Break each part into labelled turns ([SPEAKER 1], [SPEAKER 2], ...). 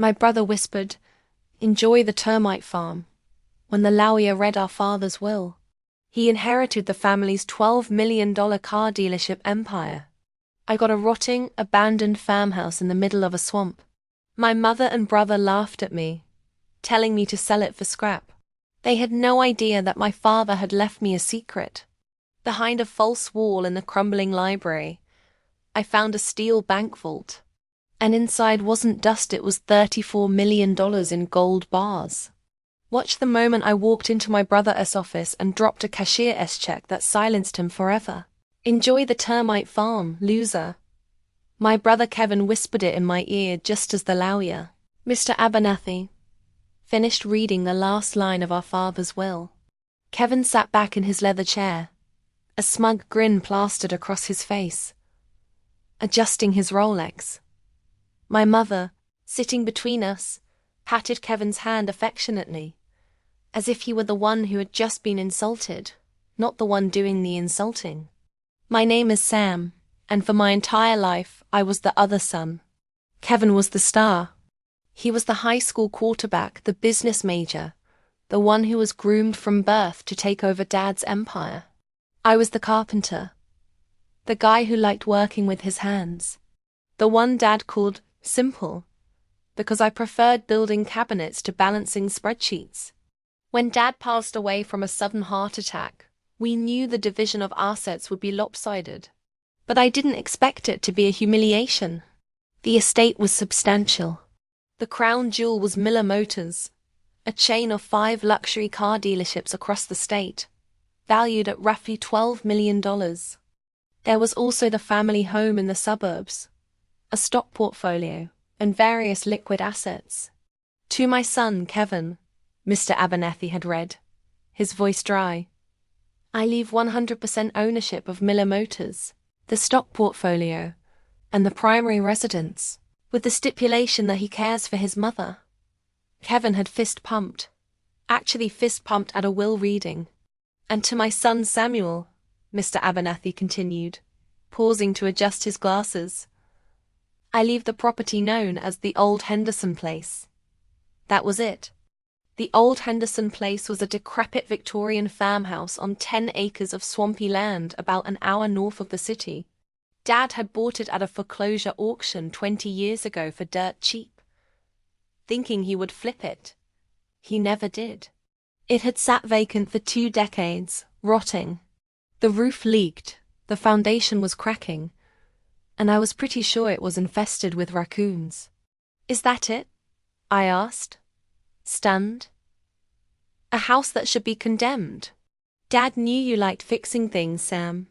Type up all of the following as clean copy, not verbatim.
[SPEAKER 1] My brother whispered, "Enjoy the termite farm." When the lawyer read our father's will, he inherited the family's $12 million car dealership empire. I got a rotting, abandoned farmhouse in the middle of a swamp. My mother and brother laughed at me, telling me to sell it for scrap. They had no idea that my father had left me a secret. Behind a false wall in the crumbling library, I found a steel bank vault. And inside wasn't dust, it was $34 million in gold bars. Watch the moment I walked into my brother's office and dropped a cashier's check that silenced him forever. "Enjoy the termite farm, loser." My brother Kevin whispered it in my ear just as the lawyer, Mr. Abernathy, finished reading the last line of our father's will. Kevin sat back in his leather chair, a smug grin plastered across his face, adjusting his Rolex. My mother, sitting between us, patted Kevin's hand affectionately, as if he were the one who had just been insulted, not the one doing the insulting. "My name is Sam, and for my entire life, I was the other son." Kevin was the star. He was the high school quarterback, the business major, the one who was groomed from birth to take over Dad's empire. I was the carpenter, the guy who liked working with his hands, the one Dad called simple, because I preferred building cabinets to balancing spreadsheets. When Dad passed away from a sudden heart attack, we knew the division of assets would be lopsided. But I didn't expect it to be a humiliation. The estate was substantial. The crown jewel was Miller Motors, a chain of 5 luxury car dealerships across the state, valued at roughly $12 million. There was also the family home in the suburbs, a stock portfolio, and various liquid assets. "To my son, Kevin," Mr. Abernathy had read, his voice dry, "I leave 100% ownership of Miller Motors, the stock portfolio, and the primary residence, with the stipulation that he cares for his mother." Kevin had fist-pumped at a will reading. "And to my son Samuel," Mr. Abernathy continued, pausing to adjust his glasses, "I leave the property known as the Old Henderson Place." That was it. The Old Henderson Place was a decrepit Victorian farmhouse on 10 acres of swampy land about an hour north of the city. Dad had bought it at a foreclosure auction 20 years ago for dirt cheap, thinking he would flip it. He never did. It had sat vacant for 2 decades, rotting. The roof leaked, the foundation was cracking, and I was pretty sure it was infested with raccoons. "Is that it?" I asked, stunned. "A house that should be condemned." "Dad knew you liked fixing things, Sam."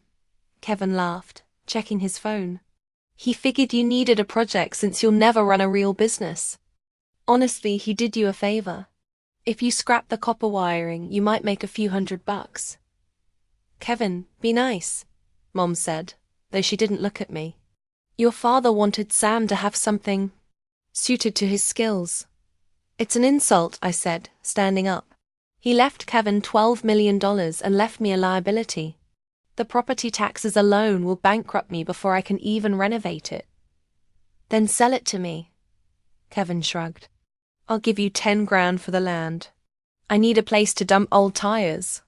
[SPEAKER 1] Kevin laughed, checking his phone. "He figured you needed a project since you'll never run a real business. Honestly, he did you a favor. If you scrap the copper wiring, you might make a few $100. "Kevin, be nice," Mom said, though she didn't look at me. "Your father wanted Sam to have something suited to his skills." "It's an insult," I said, standing up. "He left Kevin $12 million and left me a liability. The property taxes alone will bankrupt me before I can even renovate it." "Then sell it to me." Kevin shrugged. "I'll give you 10 grand for the land. I need a place to dump old tires."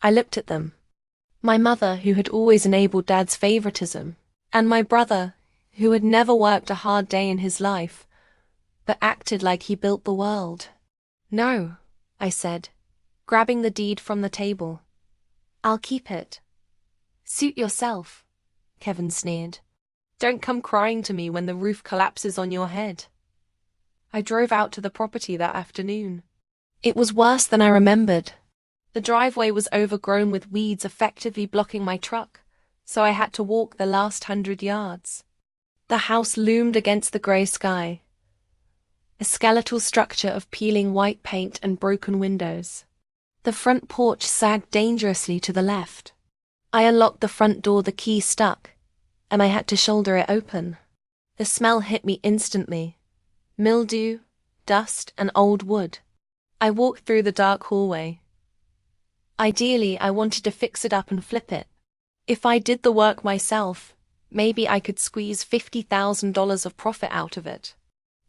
[SPEAKER 1] I looked at them. My mother, who had always enabled Dad's favoritism, and my brother, who had never worked a hard day in his life, but acted like he built the world. "No," I said, grabbing the deed from the table. "I'll keep it." "Suit yourself," Kevin sneered. "Don't come crying to me when the roof collapses on your head." I drove out to the property that afternoon. It was worse than I remembered. The driveway was overgrown with weeds effectively blocking my truck, so I had to walk the last 100 yards. The house loomed against the grey sky, a skeletal structure of peeling white paint and broken windows. The front porch sagged dangerously to the left. I unlocked the front door, the key stuck, and I had to shoulder it open. The smell hit me instantly. Mildew, dust, and old wood. I walked through the dark hallway. Ideally, I wanted to fix it up and flip it. If I did the work myself, maybe I could squeeze $50,000 of profit out of it.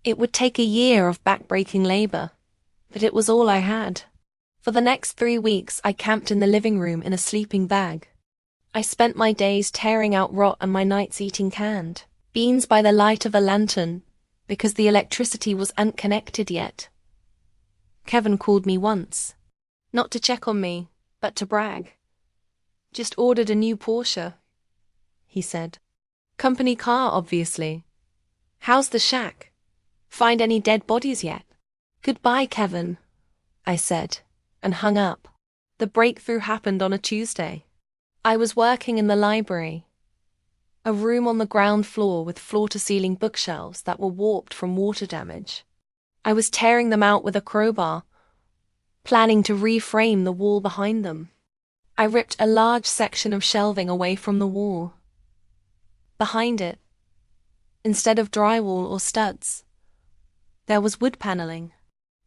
[SPEAKER 1] It would take a year of backbreaking labor, but it was all I had. For the next 3 weeks, I camped in the living room in a sleeping bag. I spent my days tearing out rot and my nights eating canned beans by the light of a lantern, because the electricity was unconnected yet. Kevin called me once. Not to check on me, but to brag. Just ordered a new Porsche, he said. Company car, obviously. How's the shack? Find any dead bodies yet? Goodbye, Kevin, I said, and hung up. The breakthrough happened on a Tuesday. I was working in the library, a room on the ground floor with floor-to-ceiling bookshelves that were warped from water damage. I was tearing them out with a crowbar, planning to reframe the wall behind them. I ripped a large section of shelving away from the wall. Behind it, instead of drywall or studs, there was wood paneling.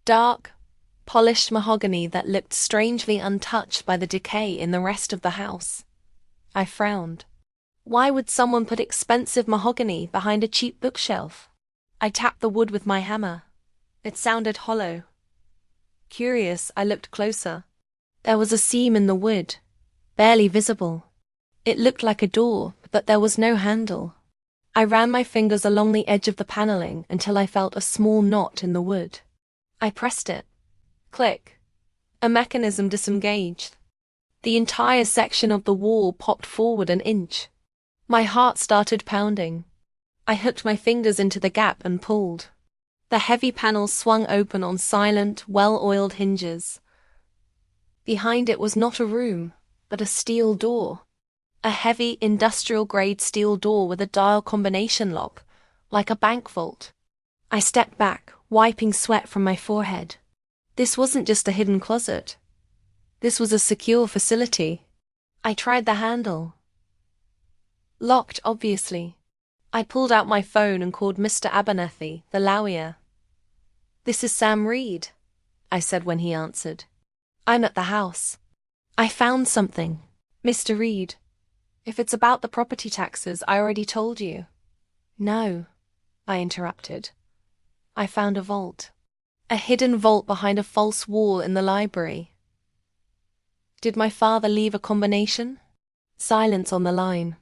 [SPEAKER 1] Dark, polished mahogany that looked strangely untouched by the decay in the rest of the house. I frowned. Why would someone put expensive mahogany behind a cheap bookshelf? I tapped the wood with my hammer. It sounded hollow. Curious, I looked closer. There was a seam in the wood, barely visible. It looked like a door, but there was no handle. I ran my fingers along the edge of the paneling until I felt a small knot in the wood. I pressed it. Click. A mechanism disengaged. The entire section of the wall popped forward an inch. My heart started pounding. I hooked my fingers into the gap and pulled. The heavy panel swung open on silent, well-oiled hinges. Behind it was not a room, but a steel door. A heavy, industrial-grade steel door with a dial combination lock, like a bank vault. I stepped back, wiping sweat from my forehead. This wasn't just a hidden closet. This was a secure facility. I tried the handle. Locked, obviously. I pulled out my phone and called Mr. Abernathy, the lawyer. "This is Sam Reed," I said when he answered. "I'm at the house. I found something, Mr. Reed. If it's about the property taxes, I already told you." "No," I interrupted. "I found a vault. A hidden vault behind a false wall in the library." "Did my father leave a combination?" Silence on the line.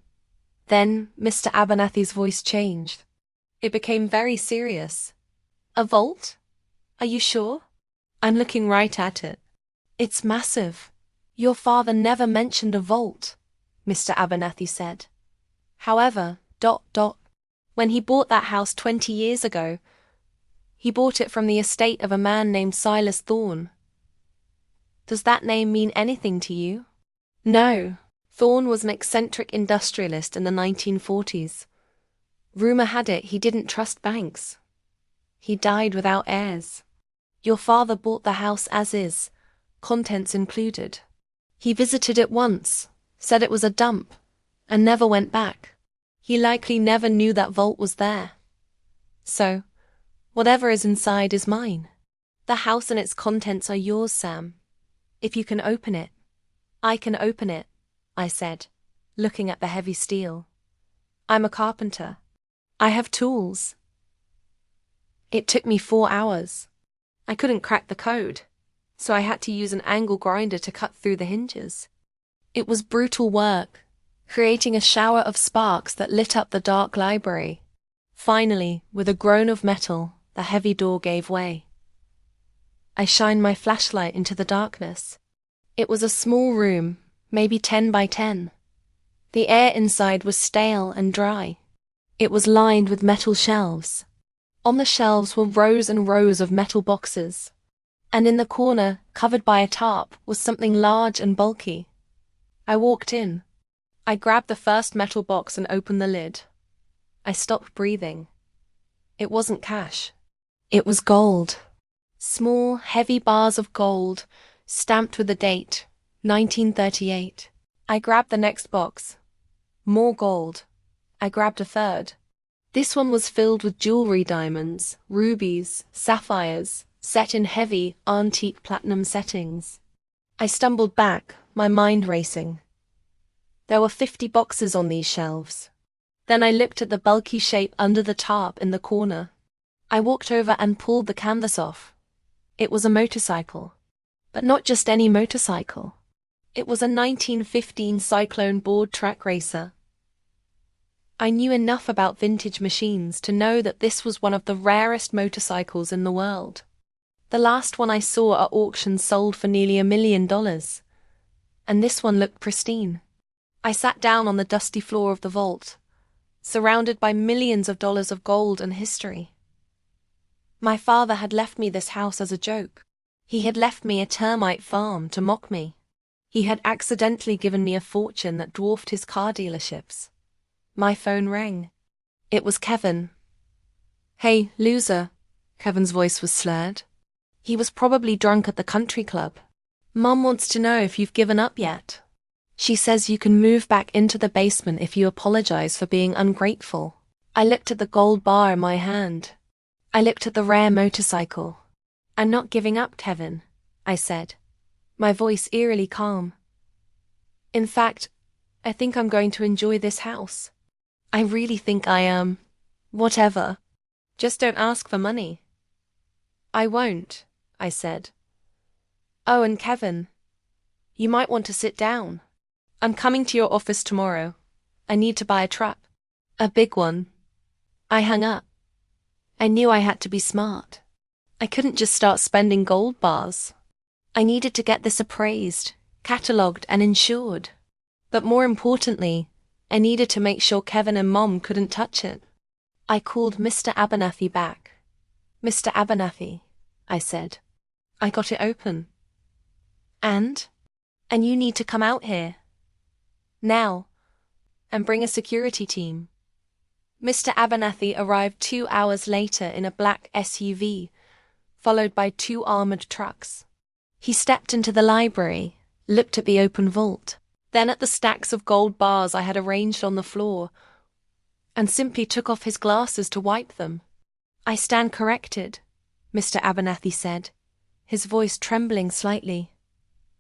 [SPEAKER 1] Then Mr. Abernathy's voice changed. It became very serious. "A vault? Are you sure?" "I'm looking right at it. It's massive. Your father never mentioned a vault," Mr. Abernathy said. "However, when he bought that house 20 years ago, he bought it from the estate of a man named Silas Thorne. Does that name mean anything to you?" "No." Thorne was an eccentric industrialist in the 1940s. Rumor had it he didn't trust banks. He died without heirs. Your father bought the house as is, contents included. He visited it once, said it was a dump, and never went back. He likely never knew that vault was there. So, whatever is inside is mine. The house and its contents are yours, Sam. If you can open it. "I can open it," I said, looking at the heavy steel. "I'm a carpenter. I have tools." It took me 4 hours. I couldn't crack the code, so I had to use an angle grinder to cut through the hinges. It was brutal work, creating a shower of sparks that lit up the dark library. Finally, with a groan of metal, the heavy door gave way. I shined my flashlight into the darkness. It was a small room, maybe 10 by 10. The air inside was stale and dry. It was lined with metal shelves. On the shelves were rows and rows of metal boxes. And in the corner, covered by a tarp, was something large and bulky. I walked in. I grabbed the first metal box and opened the lid. I stopped breathing. It wasn't cash. It was gold. Small, heavy bars of gold, stamped with the date, 1938. I grabbed the next box. More gold. I grabbed a third. This one was filled with jewelry diamonds, rubies, sapphires, set in heavy, antique platinum settings. I stumbled back, my mind racing. There were 50 boxes on these shelves. Then I looked at the bulky shape under the tarp in the corner. I walked over and pulled the canvas off. It was a motorcycle. But not just any motorcycle. It was a 1915 Cyclone board track racer. I knew enough about vintage machines to know that this was one of the rarest motorcycles in the world. The last one I saw at auction sold for nearly $1 million. And this one looked pristine. I sat down on the dusty floor of the vault, surrounded by millions of dollars of gold and history. My father had left me this house as a joke. He had left me a termite farm to mock me. He had accidentally given me a fortune that dwarfed his car dealerships. My phone rang. It was Kevin. "Hey, loser." Kevin's voice was slurred. He was probably drunk at the country club. "Mom wants to know if you've given up yet. She says you can move back into the basement if you apologize for being ungrateful." I looked at the gold bar in my hand. I looked at the rare motorcycle. "I'm not giving up, Kevin," I said, my voice eerily calm. "In fact, I think I'm going to enjoy this house. I really think I am. Whatever. Just don't ask for money." "I won't," I said. "Oh, and Kevin, you might want to sit down. I'm coming to your office tomorrow. I need to buy a truck. A big one." I hung up. I knew I had to be smart. I couldn't just start spending gold bars. I needed to get this appraised, catalogued, and insured. But more importantly, I needed to make sure Kevin and Mom couldn't touch it. I called Mr. Abernathy back. "Mr. Abernathy," I said, "I got it open. And you need to come out here. Now. And bring a security team." Mr. Abernathy arrived 2 hours later in a black SUV, followed by 2 armored trucks. He stepped into the library, looked at the open vault, then at the stacks of gold bars I had arranged on the floor, and simply took off his glasses to wipe them. "I stand corrected," Mr. Abernathy said, his voice trembling slightly.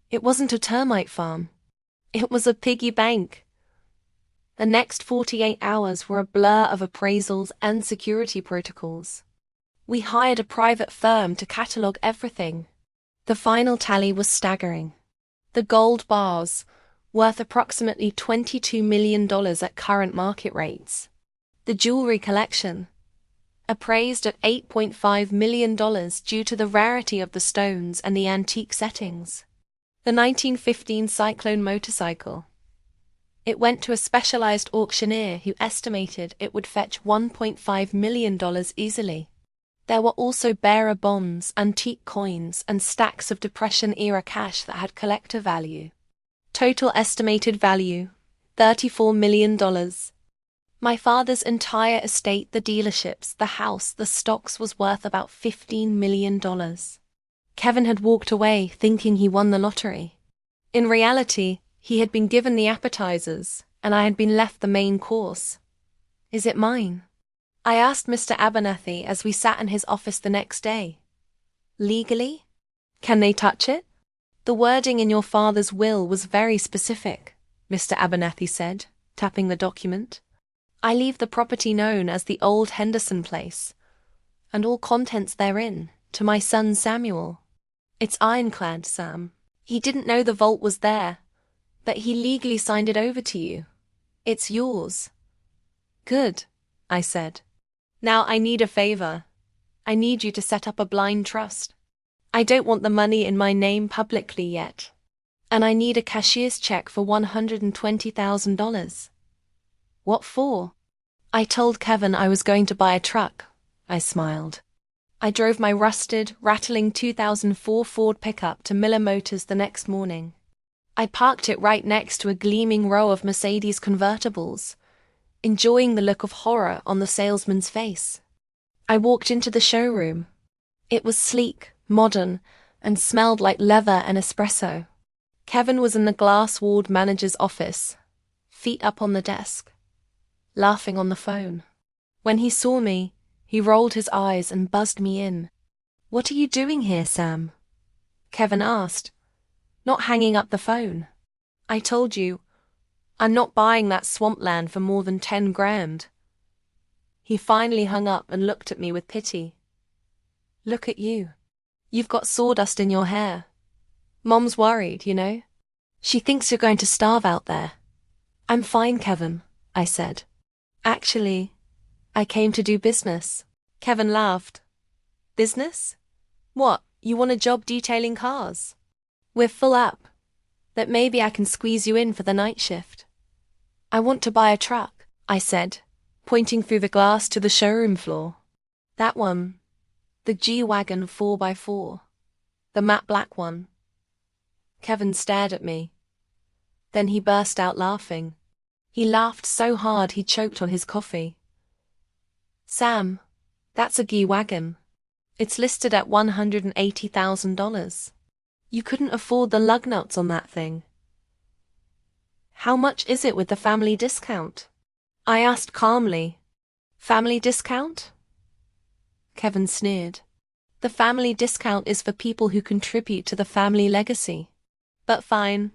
[SPEAKER 1] "It wasn't a termite farm. It was a piggy bank." The next 48 hours were a blur of appraisals and security protocols. We hired a private firm to catalogue everything. The final tally was staggering. The gold bars, worth approximately $22 million at current market rates. The jewelry collection, appraised at $8.5 million due to the rarity of the stones and the antique settings. The 1915 Cyclone motorcycle. It went to a specialized auctioneer who estimated it would fetch $1.5 million easily. There were also bearer bonds, antique coins, and stacks of Depression-era cash that had collector value. Total estimated value, $34 million. My father's entire estate, the dealerships, the house, the stocks was worth about $15 million. Kevin had walked away thinking he won the lottery. In reality, he had been given the appetizers, and I had been left the main course. "Is it mine?" I asked Mr. Abernathy as we sat in his office the next day. "Legally? Can they touch it?" "The wording in your father's will was very specific," Mr. Abernathy said, tapping the document. "I leave the property known as the Old Henderson Place, and all contents therein, to my son Samuel. It's ironclad, Sam. He didn't know the vault was there, but he legally signed it over to you. It's yours." "Good," I said. "Now I need a favor. I need you to set up a blind trust. I don't want the money in my name publicly yet. And I need a cashier's check for $120,000. "What for?" "I told Kevin I was going to buy a truck," I smiled. I drove my rusted, rattling 2004 Ford pickup to Miller Motors the next morning. I parked it right next to a gleaming row of Mercedes convertibles, enjoying the look of horror on the salesman's face. I walked into the showroom. It was sleek, modern, and smelled like leather and espresso. Kevin was in the glass-walled manager's office, feet up on the desk, laughing on the phone. When he saw me, he rolled his eyes and buzzed me in. "What are you doing here, Sam?" Kevin asked, not hanging up the phone. "I told you, I'm not buying that swampland for more than 10 grand. He finally hung up and looked at me with pity. Look at you. You've got sawdust in your hair. Mom's worried, you know? She thinks you're going to starve out there. I'm fine, Kevin, I said. Actually, I came to do business. Kevin laughed. Business? What, you want a job detailing cars? We're full up, but maybe I can squeeze you in for the night shift. I want to buy a truck, I said, pointing through the glass to the showroom floor. That one. The G-Wagon 4x4. The matte black one. Kevin stared at me. Then he burst out laughing. He laughed so hard he choked on his coffee. Sam, that's a G-Wagon. It's listed at $180,000. You couldn't afford the lug nuts on that thing. How much is it with the family discount? I asked calmly. Family discount? Kevin sneered. The family discount is for people who contribute to the family legacy. But fine,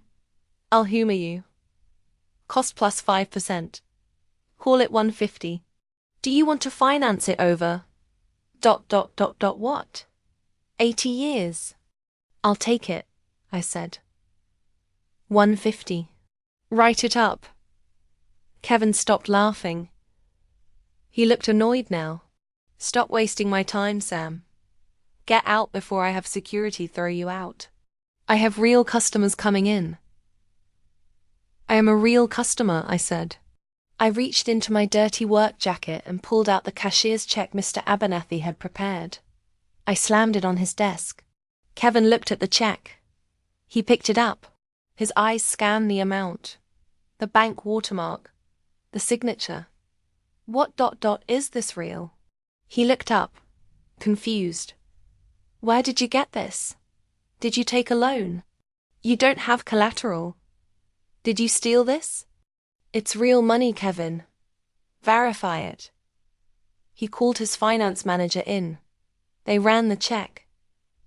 [SPEAKER 1] I'll humor you. Cost plus 5%. Call it $150. Do you want to finance it over... what? 80 years. I'll take it, I said. $150. Write it up. Kevin stopped laughing. He looked annoyed now. Stop wasting my time, Sam. Get out before I have security throw you out. I have real customers coming in. I am a real customer, I said. I reached into my dirty work jacket and pulled out the cashier's check Mr. Abernathy had prepared. I slammed it on his desk. Kevin looked at the check. He picked it up. His eyes scanned the amount, the bank watermark, the signature. What ... is this real? He looked up, confused. Where did you get this? Did you take a loan? You don't have collateral. Did you steal this? It's real money, Kevin. Verify it. He called his finance manager in. They ran the check.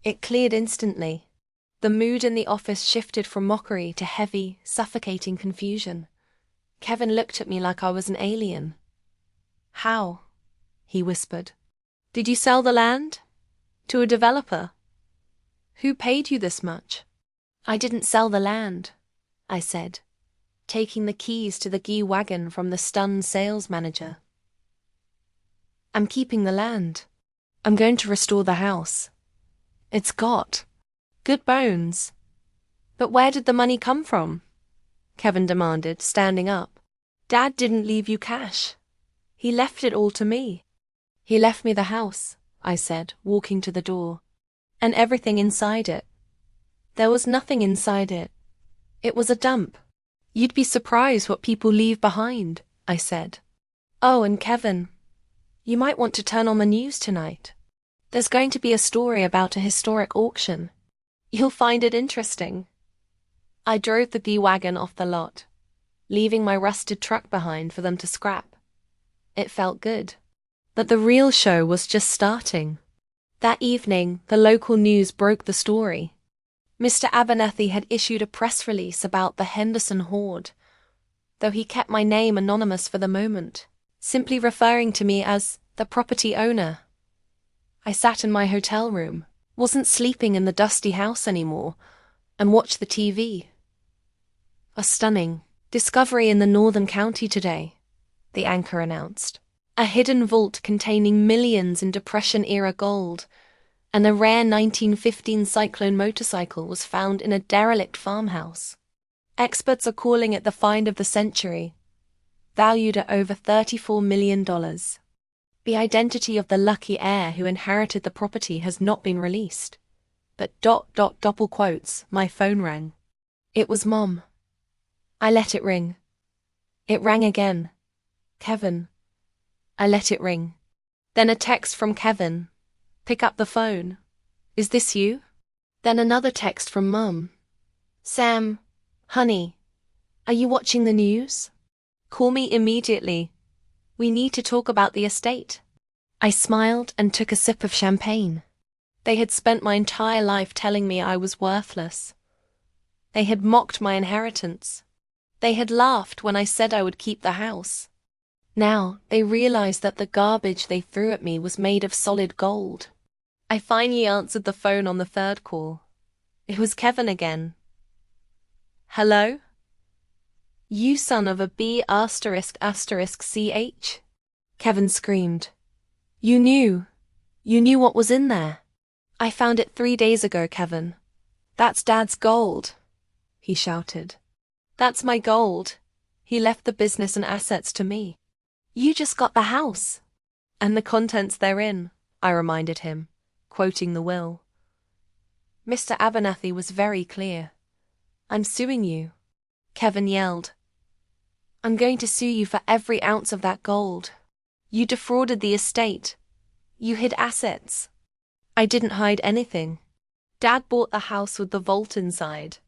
[SPEAKER 1] It cleared instantly. The mood in the office shifted from mockery to heavy, suffocating confusion. Kevin looked at me like I was an alien. How? He whispered. Did you sell the land? To a developer? Who paid you this much? I didn't sell the land, I said, taking the keys to the G-Wagon from the stunned sales manager. I'm keeping the land. I'm going to restore the house. It's got good bones. But where did the money come from? Kevin demanded, standing up. Dad didn't leave you cash. He left it all to me. He left me the house, I said, walking to the door, and everything inside it. There was nothing inside it. It was a dump. You'd be surprised what people leave behind, I said. Oh, and Kevin, you might want to turn on the news tonight. There's going to be a story about a historic auction. You'll find it interesting. I drove the G-Wagon off the lot, leaving my rusted truck behind for them to scrap. It felt good. But the real show was just starting. That evening, the local news broke the story. Mr. Abernathy had issued a press release about the Henderson hoard, though he kept my name anonymous for the moment, simply referring to me as the property owner. I sat in my hotel room, wasn't sleeping in the dusty house anymore, and watched the TV. A stunning discovery in the northern county today, the anchor announced. A hidden vault containing millions in Depression-era gold, and a rare 1915 Cyclone motorcycle was found in a derelict farmhouse. Experts are calling it the find of the century, valued at over $34 million. The identity of the lucky heir who inherited the property has not been released. But ... double quotes, my phone rang. It was Mom. I let it ring. It rang again. Kevin. I let it ring. Then a text from Kevin. Pick up the phone. Is this you? Then another text from Mum. Sam, honey, are you watching the news? Call me immediately. We need to talk about the estate. I smiled and took a sip of champagne. They had spent my entire life telling me I was worthless. They had mocked my inheritance. They had laughed when I said I would keep the house. Now they realized that the garbage they threw at me was made of solid gold. I finally answered the phone on the third call. It was Kevin again. Hello? You son of a B***********. Kevin screamed. You knew what was in there. I found it 3 days ago, Kevin. That's Dad's gold, he shouted. That's my gold. He left the business and assets to me. You just got the house. And the contents therein, I reminded him, quoting the will. Mr. Abernathy was very clear. I'm suing you, Kevin yelled. I'm going to sue you for every ounce of that gold. You defrauded the estate. You hid assets. I didn't hide anything. Dad bought the house with the vault inside.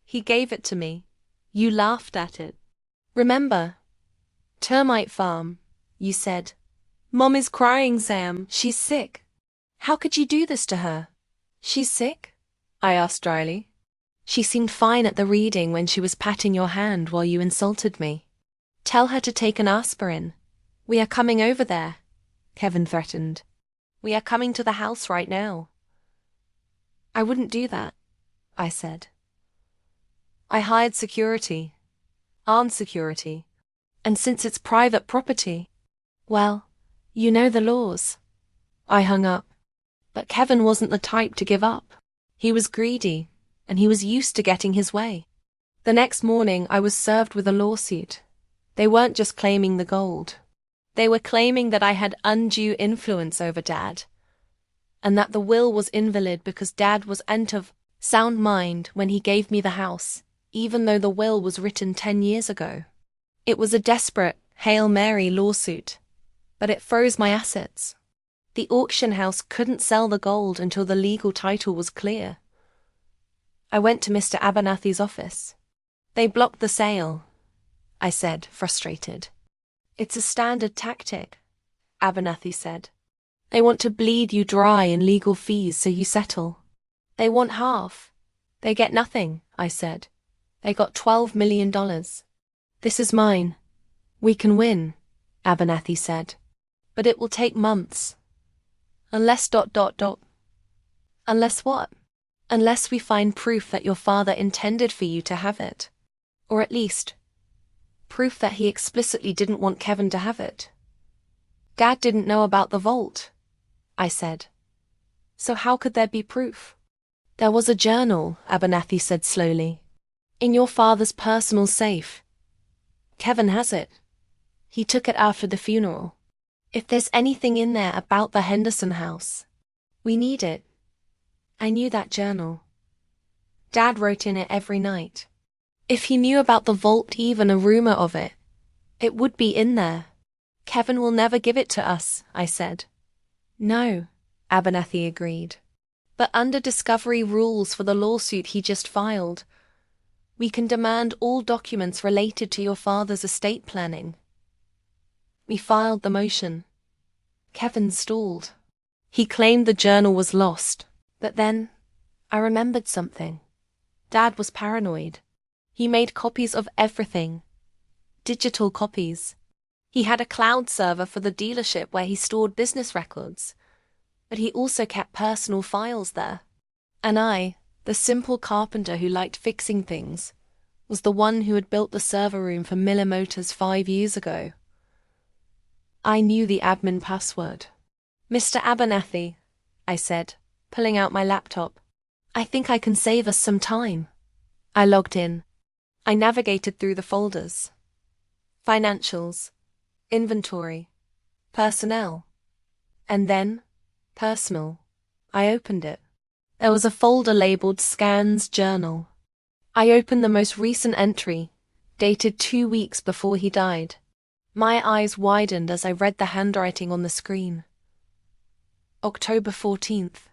[SPEAKER 1] He gave it to me. You laughed at it. Remember? Termite farm, you said. Mom is crying, Sam. She's sick. How could you do this to her? She's sick? I asked dryly. She seemed fine at the reading when she was patting your hand while you insulted me. Tell her to take an aspirin. We are coming over there, Kevin threatened. We are coming to the house right now. I wouldn't do that, I said. I hired security, armed security, and since it's private property, well, you know the laws. I hung up. But Kevin wasn't the type to give up. He was greedy, and he was used to getting his way. The next morning I was served with a lawsuit. They weren't just claiming the gold. They were claiming that I had undue influence over Dad, and that the will was invalid because Dad was out of sound mind when he gave me the house, even though the will was written 10 years ago. It was a desperate, Hail Mary lawsuit, but it froze my assets. The auction house couldn't sell the gold until the legal title was clear. I went to Mr. Abernathy's office. They blocked the sale, I said, frustrated. It's a standard tactic, Abernathy said. They want to bleed you dry in legal fees so you settle. They want half. They get nothing, I said. They got $12 million. This is mine. We can win, Abernathy said. But it will take months. Unless ... Unless what? Unless we find proof that your father intended for you to have it. Or at least, proof that he explicitly didn't want Kevin to have it. Dad didn't know about the vault, I said. So how could there be proof? There was a journal, Abernathy said slowly. In your father's personal safe. Kevin has it. He took it after the funeral. If there's anything in there about the Henderson house, we need it. I knew that journal. Dad wrote in it every night. If he knew about the vault, even a rumor of it, it would be in there. Kevin will never give it to us, I said. No, Abernathy agreed. But under discovery rules for the lawsuit he just filed, we can demand all documents related to your father's estate planning. We filed the motion. Kevin stalled. He claimed the journal was lost. But then, I remembered something. Dad was paranoid. He made copies of everything. Digital copies. He had a cloud server for the dealership where he stored business records. But he also kept personal files there. And I, the simple carpenter who liked fixing things, was the one who had built the server room for Miller Motors 5 years ago. I knew the admin password. Mr. Abernathy, I said, pulling out my laptop. I think I can save us some time. I logged in. I navigated through the folders. Financials, inventory, personnel, and then personal. I opened it. There was a folder labeled Scans Journal. I opened the most recent entry, dated 2 weeks before he died. My eyes widened as I read the handwriting on the screen. October 14th.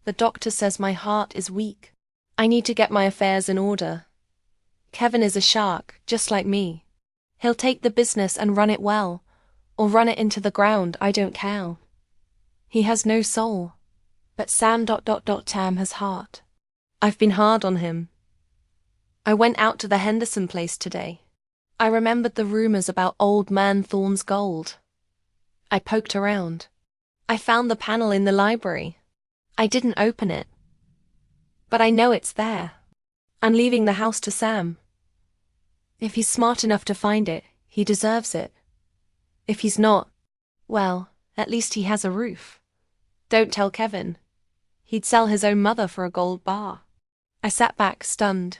[SPEAKER 1] The doctor says my heart is weak. I need to get my affairs in order. Kevin is a shark, just like me. He'll take the business and run it well, or run it into the ground, I don't care. He has no soul, but Sam ... Tam has heart. I've been hard on him. I went out to the Henderson place today. I remembered the rumors about Old Man Thorne's gold. I poked around. I found the panel in the library. I didn't open it. But I know it's there. I'm leaving the house to Sam. If he's smart enough to find it, he deserves it. If he's not, well, at least he has a roof. Don't tell Kevin. He'd sell his own mother for a gold bar. I sat back, stunned.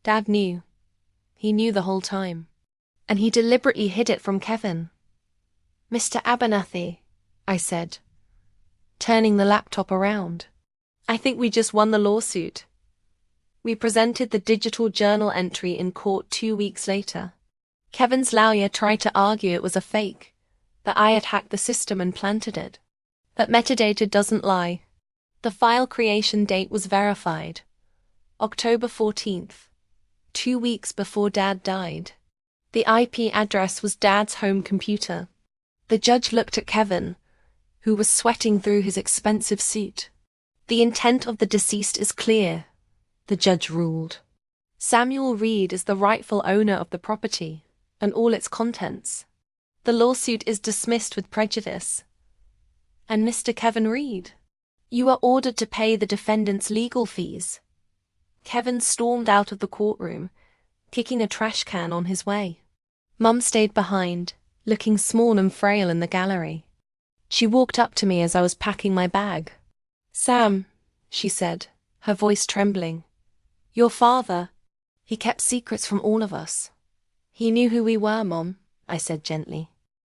[SPEAKER 1] Dad knew. He knew the whole time. And he deliberately hid it from Kevin. Mr. Abernathy, I said, turning the laptop around. I think we just won the lawsuit. We presented the digital journal entry in court 2 weeks later. Kevin's lawyer tried to argue it was a fake, that I had hacked the system and planted it. That metadata doesn't lie. The file creation date was verified. October 14th, 2 weeks before Dad died. The IP address was Dad's home computer. The judge looked at Kevin, who was sweating through his expensive suit. The intent of the deceased is clear, the judge ruled. Samuel Reed is the rightful owner of the property and all its contents. The lawsuit is dismissed with prejudice. And Mr. Kevin Reed, you are ordered to pay the defendant's legal fees. Kevin stormed out of the courtroom, kicking a trash can on his way. Mum stayed behind, looking small and frail in the gallery. She walked up to me as I was packing my bag. Sam, she said, her voice trembling. Your father, he kept secrets from all of us. He knew who we were, Mom, I said gently.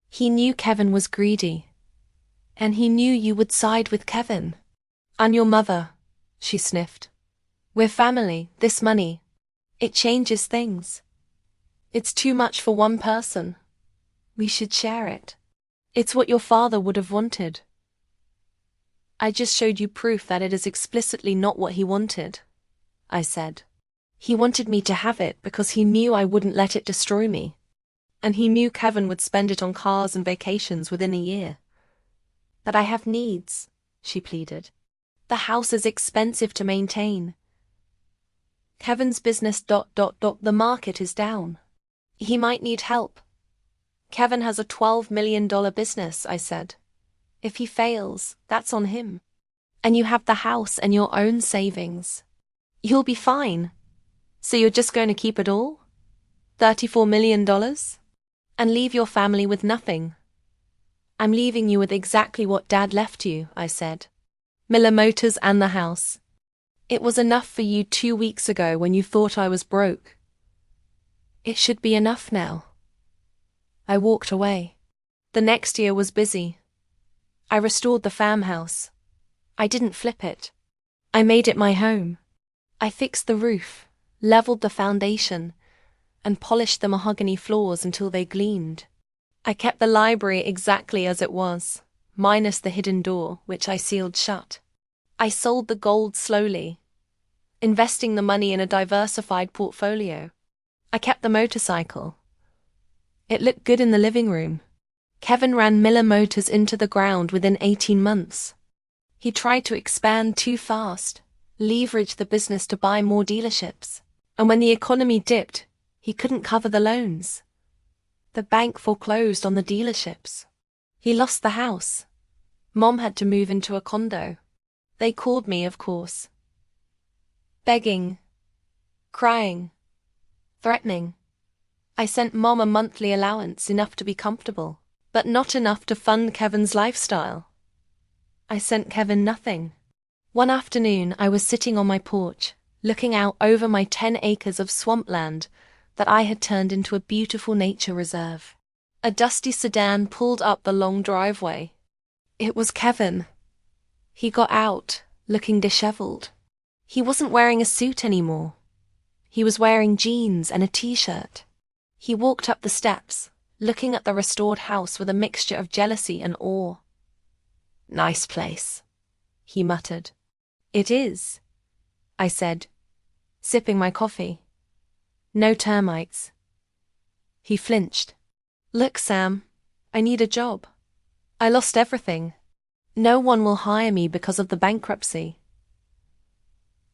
[SPEAKER 1] He knew Kevin was greedy. And he knew you would side with Kevin. And your mother, she sniffed. We're family, this money. It changes things. It's too much for one person. We should share it. It's what your father would have wanted. I just showed you proof that it is explicitly not what he wanted, I said. He wanted me to have it because he knew I wouldn't let it destroy me. And he knew Kevin would spend it on cars and vacations within a year. That I have needs, she pleaded. The house is expensive to maintain. Kevin's business ... the market is down. He might need help. Kevin has a $12 million business, I said. If he fails, that's on him. And you have the house and your own savings. You'll be fine. So you're just going to keep it all? $34 million? And leave your family with nothing? I'm leaving you with exactly what Dad left you, I said. Miller Motors and the house. It was enough for you 2 weeks ago when you thought I was broke. It should be enough now. I walked away. The next year was busy. I restored the farmhouse. I didn't flip it. I made it my home. I fixed the roof, leveled the foundation, and polished the mahogany floors until they gleamed. I kept the library exactly as it was, minus the hidden door, which I sealed shut. I sold the gold slowly, investing the money in a diversified portfolio. I kept the motorcycle. It looked good in the living room. Kevin ran Miller Motors into the ground within 18 months. He tried to expand too fast, leverage the business to buy more dealerships. And when the economy dipped, he couldn't cover the loans. The bank foreclosed on the dealerships. He lost the house. Mom had to move into a condo. They called me, of course. Begging, crying, threatening. I sent Mom a monthly allowance, enough to be comfortable, but not enough to fund Kevin's lifestyle. I sent Kevin nothing. One afternoon, I was sitting on my porch, looking out over my 10 acres of swampland that I had turned into a beautiful nature reserve. A dusty sedan pulled up the long driveway. It was Kevin. He got out, looking disheveled. He wasn't wearing a suit anymore. He was wearing jeans and a t-shirt. He walked up the steps, looking at the restored house with a mixture of jealousy and awe. Nice place, he muttered. It is, I said, sipping my coffee. No termites. He flinched. Look, Sam, I need a job. I lost everything. No one will hire me because of the bankruptcy.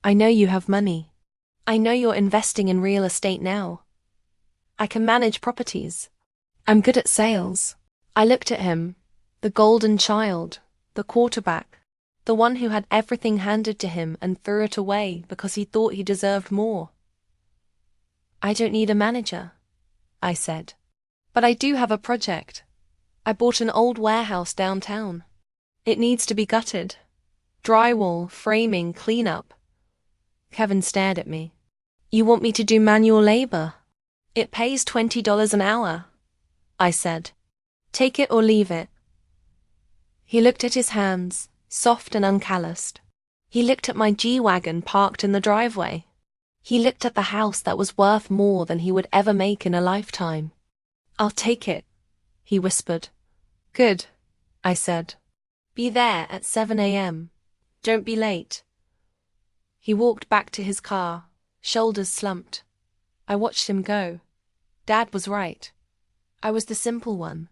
[SPEAKER 1] I know you have money. I know you're investing in real estate now. I can manage properties. I'm good at sales. I looked at him, the golden child, The quarterback. The one who had everything handed to him and threw it away because he thought he deserved more. I don't need a manager, I said. But I do have a project. I bought an old warehouse downtown. It needs to be gutted. Drywall, framing, cleanup. Kevin stared at me. You want me to do manual labor? It pays $20 an hour, I said. Take it or leave it. He looked at his hands, soft and uncalloused. He looked at my G-Wagon parked in the driveway. He looked at the house that was worth more than he would ever make in a lifetime. I'll take it, he whispered. Good, I said. Be there at 7 a.m. Don't be late. He walked back to his car, shoulders slumped. I watched him go. Dad was right. I was the simple one.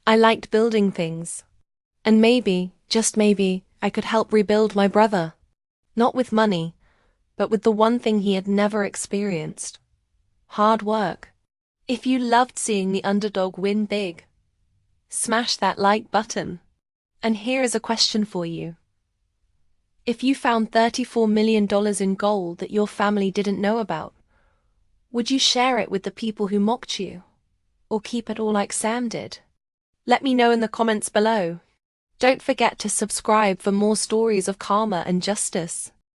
[SPEAKER 1] I liked building things. And maybe, just maybe, I could help rebuild my brother. Not with money, but with the one thing he had never experienced. Hard work. If you loved seeing the underdog win big, smash that like button. And here is a question for you. If you found $34 million in gold that your family didn't know about, would you share it with the people who mocked you? Or keep it all like Sam did? Let me know in the comments below. Don't forget to subscribe for more stories of karma and justice.